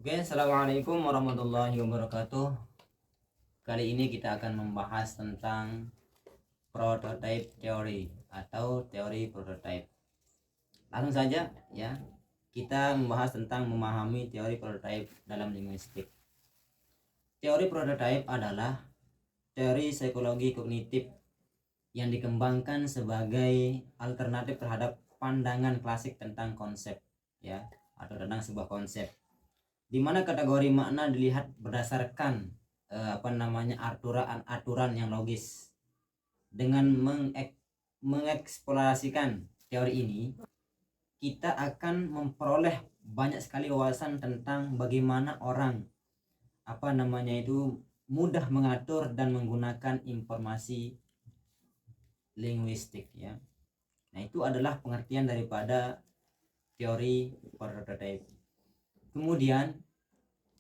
Oke, assalamualaikum warahmatullahi wabarakatuh. Kali ini kita akan membahas tentang prototype teori atau teori prototype. Langsung saja ya, kita membahas tentang memahami teori prototype dalam linguistik. Teori prototype adalah teori psikologi kognitif yang dikembangkan sebagai alternatif terhadap pandangan klasik tentang konsep ya, atau tentang sebuah konsep, di mana kategori makna dilihat berdasarkan aturan yang logis. Dengan mengeksplorasikan teori ini, kita akan memperoleh banyak sekali wawasan tentang bagaimana orang mudah mengatur dan menggunakan informasi linguistik ya. Nah, itu adalah pengertian daripada teori prototype. Kemudian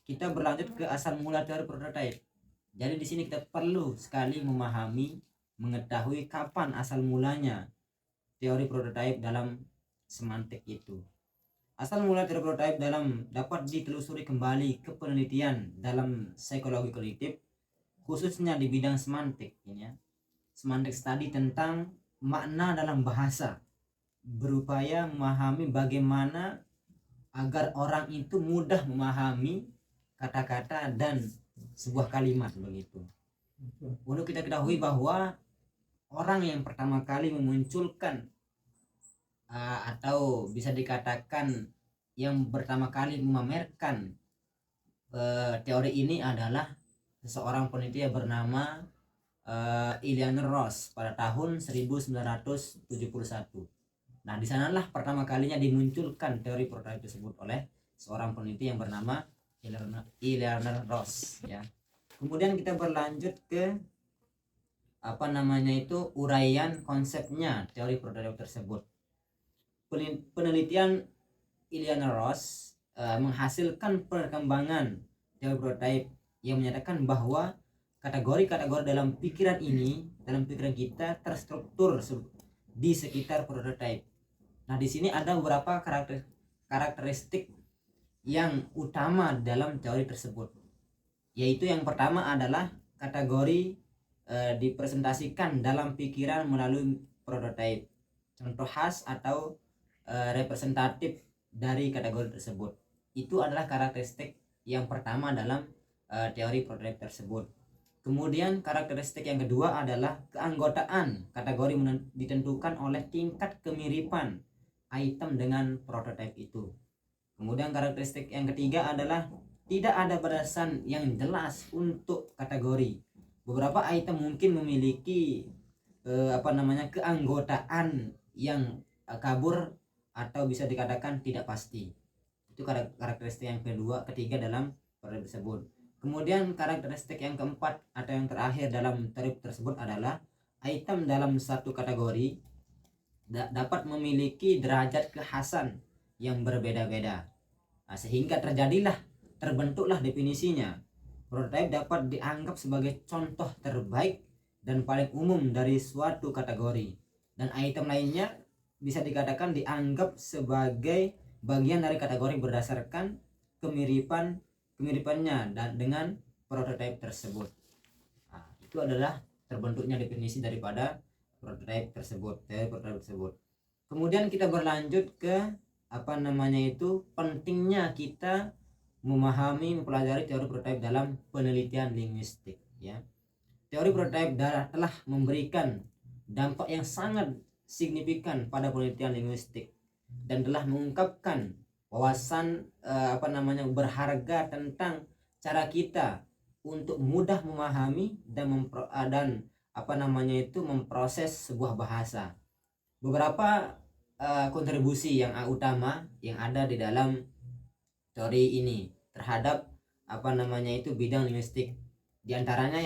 kita berlanjut ke asal mula teori prototype. Jadi di sini kita perlu sekali mengetahui kapan asal mulanya teori prototype dalam semantik itu. Asal mula teori prototype dapat ditelusuri kembali ke penelitian dalam psikologi kognitif, khususnya di bidang semantik ini ya. Semantik study tentang makna dalam bahasa, berupaya memahami bagaimana agar orang itu mudah memahami kata-kata dan sebuah kalimat begitu. Untuk kita ketahui bahwa orang yang pertama kali memunculkan atau bisa dikatakan yang pertama kali memamerkan teori ini adalah seseorang peneliti bernama Eleanor Ross pada tahun 1971. Nah, di sanalah pertama kalinya dimunculkan teori prototype tersebut oleh seorang peneliti yang bernama Eleanor Ross ya. Kemudian kita berlanjut ke uraian konsepnya teori prototype tersebut. Penelitian Eleanor Ross menghasilkan perkembangan teori prototype yang menyatakan bahwa kategori-kategori dalam pikiran kita terstruktur di sekitar prototype. Nah, di sini ada beberapa karakteristik yang utama dalam teori tersebut, yaitu yang pertama adalah kategori dipresentasikan dalam pikiran melalui prototype. Contoh khas atau representatif dari kategori tersebut itu adalah karakteristik yang pertama dalam teori prototype tersebut. Kemudian karakteristik yang kedua adalah keanggotaan kategori ditentukan oleh tingkat kemiripan item dengan prototype itu. Kemudian karakteristik yang ketiga adalah tidak ada batasan yang jelas untuk kategori. Beberapa item mungkin memiliki keanggotaan yang kabur atau bisa dikatakan tidak pasti. Itu karakteristik yang ketiga dalam prototype tersebut. Kemudian karakteristik yang keempat atau yang terakhir dalam teori tersebut adalah item dalam satu kategori dapat memiliki derajat kekhasan yang berbeda-beda. Nah, sehingga terbentuklah definisinya. Prototype dapat dianggap sebagai contoh terbaik dan paling umum dari suatu kategori, dan item lainnya bisa dikatakan dianggap sebagai bagian dari kategori berdasarkan kemiripannya dan dengan prototype tersebut. Nah, itu adalah terbentuknya definisi daripada prototype tersebut, teori prototype tersebut. Kemudian kita berlanjut ke pentingnya kita mempelajari teori prototype dalam penelitian linguistik ya. Teori prototype telah memberikan dampak yang sangat signifikan pada penelitian linguistik dan telah mengungkapkan wawasan berharga tentang cara kita untuk mudah memahami dan memproses sebuah bahasa. Beberapa kontribusi yang utama yang ada di dalam teori ini terhadap bidang linguistik. Di antaranya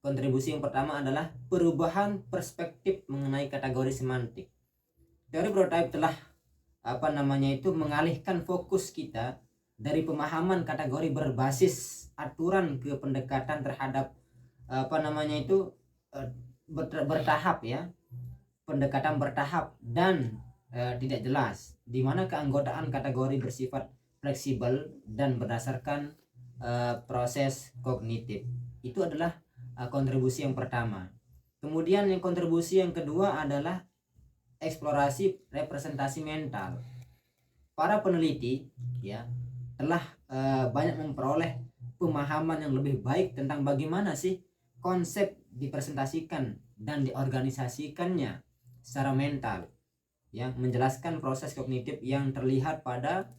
kontribusi yang pertama adalah perubahan perspektif mengenai kategori semantik. Teori prototype telah mengalihkan fokus kita dari pemahaman kategori berbasis aturan ke pendekatan terhadap bertahap ya. Pendekatan bertahap dan tidak jelas, di mana keanggotaan kategori bersifat fleksibel, dan berdasarkan proses kognitif. Itu adalah kontribusi yang pertama. Kemudian yang kontribusi yang kedua adalah eksplorasi representasi mental. Para peneliti ya telah banyak memperoleh pemahaman yang lebih baik tentang bagaimana sih konsep dipresentasikan dan diorganisasikannya secara mental, yang menjelaskan proses kognitif yang terlihat pada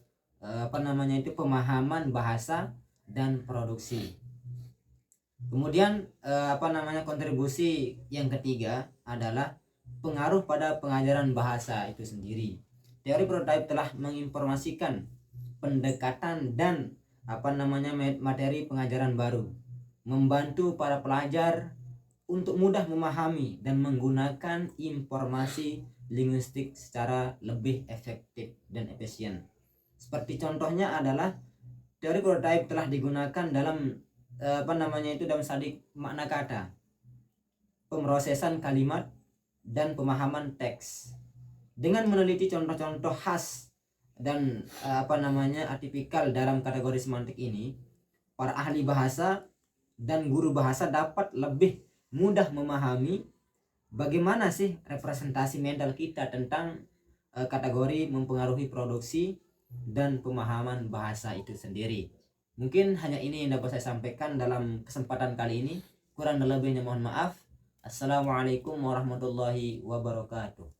pemahaman bahasa dan produksi. Kemudian kontribusi yang ketiga adalah pengaruh pada pengajaran bahasa itu sendiri. Teori prototipe telah menginformasikan pendekatan dan materi pengajaran baru, membantu para pelajar untuk mudah memahami dan menggunakan informasi linguistik secara lebih efektif dan efisien. Seperti contohnya adalah teori prototipe telah digunakan dalam dalam studi makna kata, pemrosesan kalimat, dan pemahaman teks. Dengan meneliti contoh-contoh khas dan atipikal dalam kategori semantik ini, para ahli bahasa dan guru bahasa dapat lebih mudah memahami bagaimana sih representasi mental kita tentang kategori mempengaruhi produksi dan pemahaman bahasa itu sendiri. Mungkin hanya ini yang dapat saya sampaikan dalam kesempatan kali ini. Kurang dan lebihnya mohon maaf. Assalamualaikum warahmatullahi wabarakatuh.